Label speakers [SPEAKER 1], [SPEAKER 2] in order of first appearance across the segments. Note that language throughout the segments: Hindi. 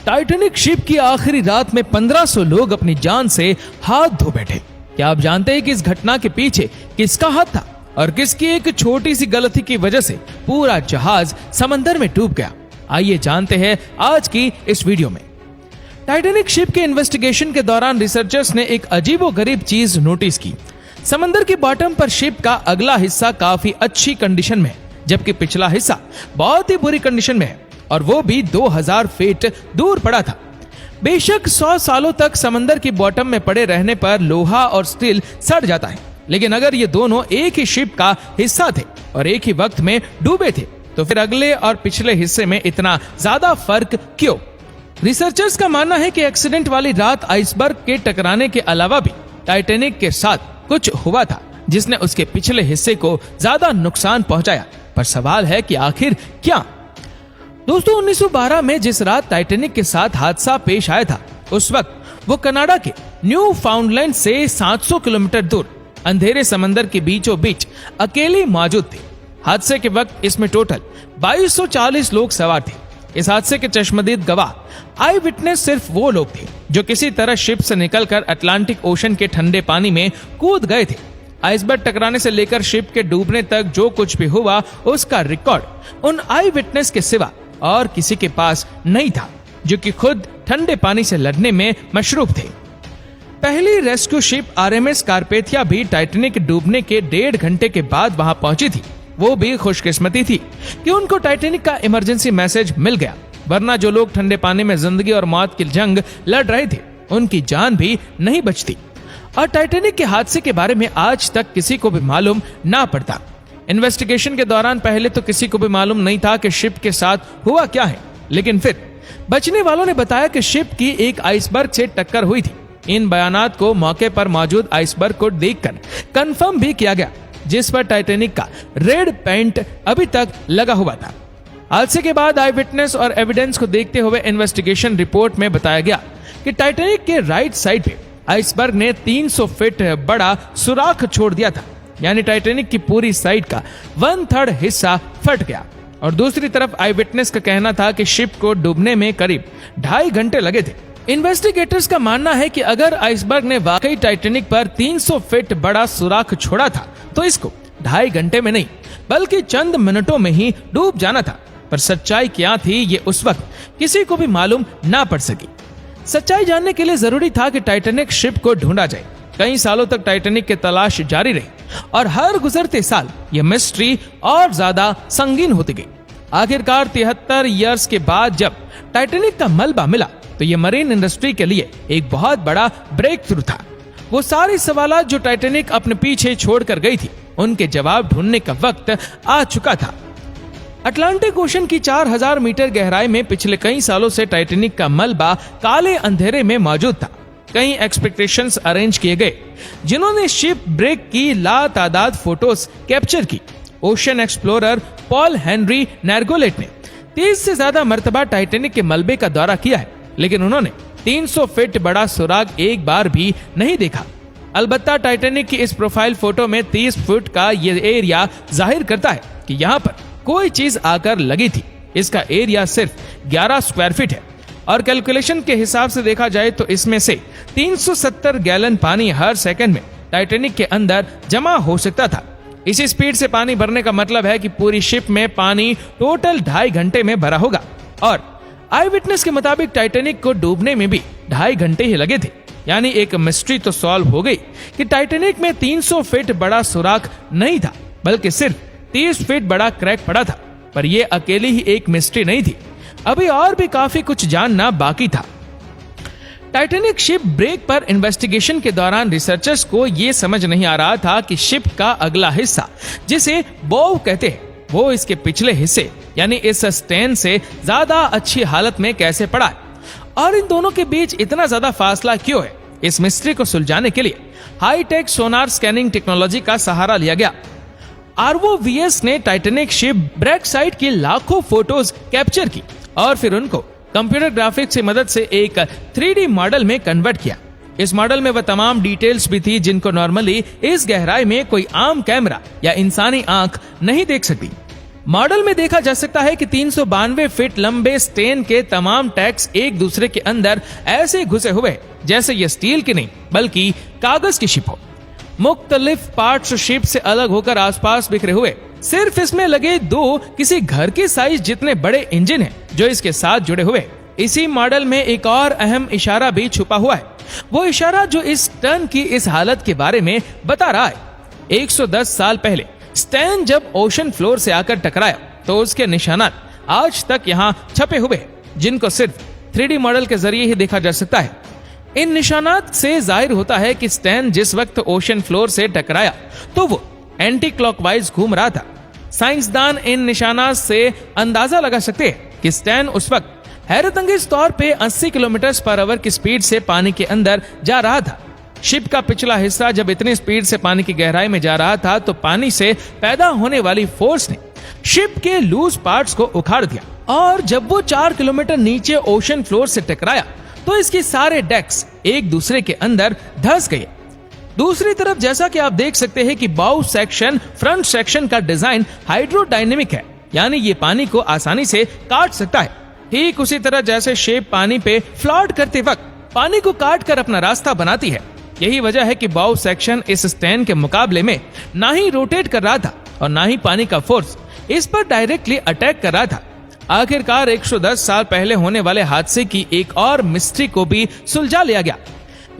[SPEAKER 1] टाइटैनिक शिप की आखिरी रात में 1500 लोग अपनी जान से हाथ धो बैठे। क्या आप जानते हैं कि इस घटना के पीछे किसका हाथ था और किसकी एक छोटी सी गलती की वजह से पूरा जहाज समंदर में डूब गया? आइए जानते हैं आज की इस वीडियो में। टाइटैनिक शिप के इन्वेस्टिगेशन के दौरान रिसर्चर्स ने एक अजीबोगरीब चीज नोटिस की। समंदर की बॉटम पर शिप का अगला हिस्सा काफी अच्छी कंडीशन में है, जबकि पिछला हिस्सा बहुत ही बुरी कंडीशन में है, और वो भी 2000 फीट दूर पड़ा था। बेशक 100 सालों तक समंदर की बॉटम में पड़े रहने पर लोहा और स्टील सड़ जाता है, लेकिन अगर ये दोनों एक ही शिप का हिस्सा थे और एक ही वक्त में डूबे थे, तो फिर अगले और पिछले हिस्से में इतना ज्यादा फर्क क्यों? रिसर्चर्स का मानना है कि एक्सीडेंट वाली रात आइसबर्ग के टकराने के अलावा भी टाइटैनिक के साथ कुछ हुआ था, जिसने उसके पिछले हिस्से को ज्यादा नुकसान पहुंचाया। पर सवाल है कि आखिर क्या? दोस्तों, 1912 में जिस रात टाइटैनिक के साथ हादसा पेश आया था, उस वक्त वो कनाडा के न्यू फाउंडलैंड से 700 किलोमीटर दूर अंधेरे समंदर के बीचों बीच अकेली मौजूद थी। हादसे के वक्त इसमें टोटल 2240 लोग सवार थे। इस हादसे के चश्मदीद गवाह आई विटनेस सिर्फ वो लोग थे जो किसी तरह शिप से निकलकर अटलांटिक ओशन के ठंडे पानी में कूद गए थे। आइसबर्ग टकराने से लेकर शिप के डूबने तक जो कुछ भी हुआ, उसका रिकॉर्ड उन आई विटनेस के सिवा और किसी के पास नहीं था, जो कि खुद ठंडे पानी से लड़ने में मशरूफ थे। पहली रेस्क्यू शिप आरएमएस कारपेथिया भी टाइटैनिक डूबने के 1.5 घंटे के बाद वहां पहुंची थी। वो भी खुशकिस्मती थी कि उनको टाइटैनिक का इमरजेंसी मैसेज मिल गया, वरना जो लोग ठंडे पानी में जिंदगी और मौत की जंग लड़ रहे थे, उनकी जान भी नहीं बचती। और टाइटैनिक के हादसे के बारे में आज तक किसी को भी मालूम ना पड़ता। इन्वेस्टिगेशन के दौरान पहले तो किसी को भी मालूम नहीं था कि शिप के साथ हुआ क्या है, लेकिन फिर बचने वालों ने बताया कि शिप की एक आइसबर्ग से टक्कर हुई थी। इन बयानात को मौके पर मौजूद आइसबर्ग को देखकर कंफर्म भी किया गया, जिस पर टाइटैनिक का रेड पेंट अभी तक लगा हुआ था। हादसे के बाद आई विटनेस और एविडेंस को देखते हुए इन्वेस्टिगेशन रिपोर्ट में बताया गया कि टाइटैनिक के राइट साइड पे आइसबर्ग ने 300 फीट बड़ा सुराख छोड़ दिया था, यानी टाइटैनिक की पूरी साइड का 1/3 हिस्सा फट गया। और दूसरी तरफ आई विटनेस का कहना था कि शिप को डूबने में करीब 2.5 घंटे लगे थे। इन्वेस्टिगेटर्स का मानना है कि अगर आइसबर्ग ने वाकई टाइटैनिक पर 300 फीट बड़ा सुराख छोड़ा था, तो इसको 2.5 घंटे में नहीं बल्कि चंद मिनटों में ही डूब जाना था। पर सच्चाई क्या थी, ये उस वक्त किसी को भी मालूम ना पड़ सकी। सच्चाई जानने के लिए जरूरी था कि टाइटैनिक शिप को ढूंढा जाए। कई सालों तक टाइटैनिक की तलाश जारी रही और हर गुजरते साल यह मिस्ट्री और ज्यादा संगीन होती गई। आखिरकार 73 ईयर्स के बाद जब टाइटैनिक का मलबा मिला, तो यह मरीन इंडस्ट्री के लिए एक बहुत बड़ा ब्रेक थ्रू था। वो सारे सवालात जो टाइटैनिक अपने पीछे छोड़कर गई थी, उनके जवाब ढूंढने का वक्त आ चुका था। अटलांटिक ओशन की 4000 मीटर गहराई में पिछले कई सालों से टाइटैनिक का मलबा काले अंधेरे में मौजूद था। कई एक्सपेक्टेशंस अरेंज किए गए, जिन्होंने शिप ब्रेक की लातादाद फोटोज कैप्चर की। ओशन एक्सप्लोरर पॉल हेनरी नैरगोलेट ने 30 से ज्यादा मर्तबा टाइटैनिक के मलबे का दौरा किया है, लेकिन उन्होंने 300 फीट बड़ा सुराग एक बार भी नहीं देखा। अलबत्ता टाइटैनिक की इस प्रोफाइल फोटो में 30 फुट का ये एरिया जाहिर करता है कि यहाँ पर कोई चीज आकर लगी थी। इसका एरिया सिर्फ 11 स्क्वायर फीट है और कैलकुलेशन के हिसाब से देखा जाए तो इसमें से 370 गैलन पानी हर सेकंड में टाइटैनिक के अंदर जमा हो सकता था। इसी स्पीड से पानी भरने का मतलब है कि पूरी शिप में पानी टोटल 2.5 घंटे में भरा होगा। और आई विटनेस के मुताबिक टाइटैनिक को डूबने में भी 2.5 घंटे ही लगे थे। यानी एक मिस्ट्री तो सॉल्व हो गई कि टाइटैनिक में 300 फीट बड़ा सुराख नहीं था, बल्कि सिर्फ 30 फीट बड़ा क्रैक पड़ा था। पर यह अकेली ही एक मिस्ट्री नहीं थी, अभी और भी काफी कुछ जानना बाकी था। टाइटैनिक शिप ब्रेक पर इन्वेस्टिगेशन के दौरान रिसर्चर्स को यह समझ नहीं आ रहा था कि शिप का अगला हिस्सा, जिसे बोव कहते हैं, वो इसके पिछले हिस्से यानी इस स्टैन से ज्यादा अच्छी हालत में कैसे पड़ा है, और इन दोनों के बीच इतना ज्यादा फासला क्यों है। इस मिस्ट्री को सुलझाने के लिए हाईटेक सोनार स्कैनिंग टेक्नोलॉजी का सहारा लिया गया। ROVS ने टाइटैनिक शिप ब्रेक साइट की लाखों फोटोज कैप्चर की और फिर उनको कंप्यूटर ग्राफिक्स की मदद से एक 3D मॉडल में कन्वर्ट किया। इस मॉडल में वह तमाम डिटेल्स भी थी जिनको नॉर्मली इस गहराई में कोई आम कैमरा या इंसानी आंख नहीं देख सकती। मॉडल में देखा जा सकता है कि 392 फीट लंबे स्टेन के तमाम टैग्स एक दूसरे के अंदर ऐसे घुसे हुए जैसे ये स्टील की नहीं बल्कि कागज की शिप हो। मुख्तलिफ पार्ट्स शिप से अलग होकर आसपास बिखरे हुए। सिर्फ इसमें लगे दो किसी घर के साइज जितने बड़े इंजन हैं जो इसके साथ जुड़े हुए। इसी मॉडल में एक और अहम इशारा भी छुपा हुआ है। वो इशारा जो इस टन की इस हालत के बारे में बता रहा है। 110 साल पहले स्टैन जब ओशन फ्लोर से आकर टकराया तो उसके निशानात आज तक यहाँ छपे हुए हैं, जिनको सिर्फ 3D मॉडल के जरिए ही देखा जा सकता है। इन निशानात से जाहिर होता है कि स्टैन जिस वक्त ओशन फ्लोर से टकराया तो वो एंटी क्लॉकवाइज घूम रहा था। साइंसदान इन निशानात से अंदाजा लगा सकते हैं कि स्टैन उस वक्त हैरतअंगेज तौर पे 80 किलोमीटर/आवर की स्पीड से पानी के अंदर जा रहा था। शिप का पिछला हिस्सा जब इतनी स्पीड से पानी की गहराई में जा रहा था तो पानी से पैदा होने वाली फोर्स ने शिप के लूज पार्ट्स को उखाड़ दिया और जब वो 4 किलोमीटर नीचे ओशन फ्लोर से टकराया तो इसके सारे डेक्स एक दूसरे के अंदर धंस गए। दूसरी तरफ जैसा कि आप देख सकते हैं कि बाउ सेक्शन फ्रंट सेक्शन का डिजाइन हाइड्रोडायनेमिक है, यानी ये पानी को आसानी से काट सकता है। ठीक उसी तरह जैसे शेप पानी पे फ्लॉट करते वक्त पानी को काट कर अपना रास्ता बनाती है। यही वजह है कि बाउ सेक्शन इस स्टैन के मुकाबले में ना ही रोटेट कर रहा था और ना ही पानी का फोर्स इस पर डायरेक्टली अटैक कर रहा था। आखिरकार 110 साल पहले होने वाले हादसे की एक और मिस्ट्री को भी सुलझा लिया गया।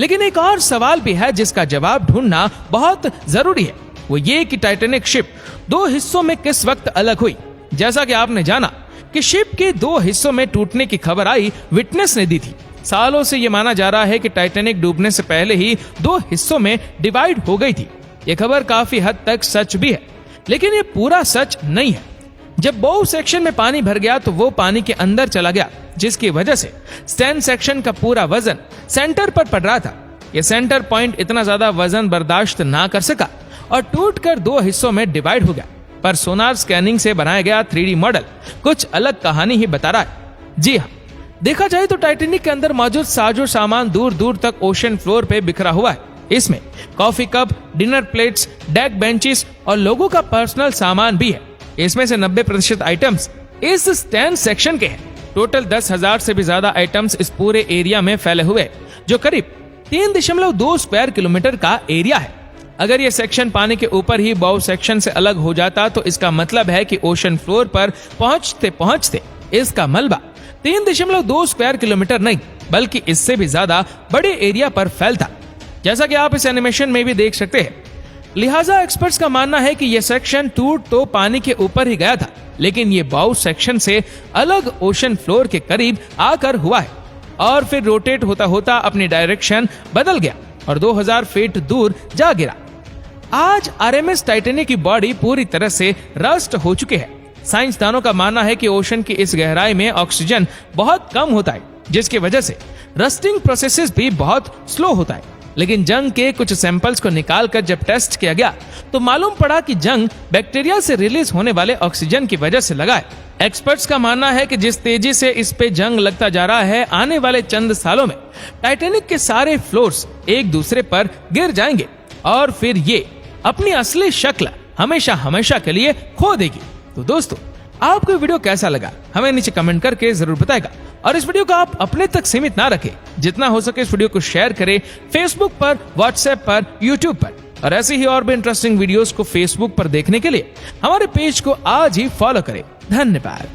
[SPEAKER 1] लेकिन एक और सवाल भी है जिसका जवाब ढूंढना बहुत जरूरी है। वो ये कि टाइटैनिक शिप दो हिस्सों में किस वक्त अलग हुई। जैसा कि आपने जाना कि शिप के दो हिस्सों में टूटने की खबर आई विटनेस ने दी थी। सालों से ये माना जा रहा है कि टाइटैनिक डूबने से पहले ही दो हिस्सों में डिवाइड हो गई थी। ये खबर काफी हद तक सच भी है, लेकिन ये पूरा सच नहीं है। जब बोव सेक्शन में पानी भर गया तो वो पानी के अंदर चला गया, जिसकी वजह से स्टैन सेक्शन का पूरा वजन सेंटर पर पड़ रहा था। ये सेंटर पॉइंट इतना ज्यादा वजन बर्दाश्त ना कर सका और टूटकर दो हिस्सों में डिवाइड हो गया। पर सोनार स्कैनिंग से बनाया गया 3D मॉडल कुछ अलग कहानी ही बता रहा है। जी हाँ, देखा जाए तो टाइटैनिक के अंदर मौजूद साजो सामान दूर दूर तक ओशन फ्लोर पे बिखरा हुआ है। इसमें coffee cup, dinner plates, deck benches और लोगों का पर्सनल सामान भी है। इसमें से 90% आइटम्स इस स्टैंड सेक्शन के हैं। टोटल 10,000 से भी ज्यादा आइटम्स इस पूरे एरिया में फैले हुए, जो करीब 3.2 स्क्वायर किलोमीटर का एरिया है। अगर ये सेक्शन पानी के ऊपर ही बाउ सेक्शन से अलग हो जाता तो इसका मतलब है कि ओशन फ्लोर पर पहुंचते पहुंचते इसका मलबा 3.2 स्क्वायर किलोमीटर नहीं बल्कि इससे भी ज्यादा बड़े एरिया पर फैलता, जैसा कि आप इस एनिमेशन में भी देख सकते हैं। लिहाजा एक्सपर्ट्स का मानना है कि यह सेक्शन टूट तो पानी के ऊपर ही गया था, लेकिन ये बाउ सेक्शन से अलग ओशन फ्लोर के करीब आकर हुआ है और फिर रोटेट होता होता अपनी डायरेक्शन बदल गया और 2000 फीट दूर जा गिरा। आज आरएमएस टाइटैनिक की बॉडी पूरी तरह से रस्ट हो चुके हैं। साइंसदानों का मानना है कि ओशन की इस गहराई में ऑक्सीजन बहुत कम होता है, जिसकी वजह से रस्टिंग प्रोसेसेस भी बहुत स्लो होता है। लेकिन जंग के कुछ सैंपल्स को निकालकर जब टेस्ट किया गया तो मालूम पड़ा कि जंग बैक्टीरिया से रिलीज होने वाले ऑक्सीजन की वजह से लगा है। एक्सपर्ट्स का मानना है कि जिस तेजी से इस पे जंग लगता जा रहा है, आने वाले चंद सालों में टाइटैनिक के सारे फ्लोर्स एक दूसरे पर गिर जाएंगे और फिर ये अपनी असली शक्ल हमेशा हमेशा के लिए खो देगी। तो दोस्तों, आपको वीडियो कैसा लगा हमें नीचे कमेंट करके जरूर बताएगा और इस वीडियो को आप अपने तक सीमित ना रखें, जितना हो सके इस वीडियो को शेयर करें फेसबुक पर, व्हाट्सएप पर, यूट्यूब पर। और ऐसी ही और भी इंटरेस्टिंग वीडियोस को फेसबुक पर देखने के लिए हमारे पेज को आज ही फॉलो करें। धन्यवाद।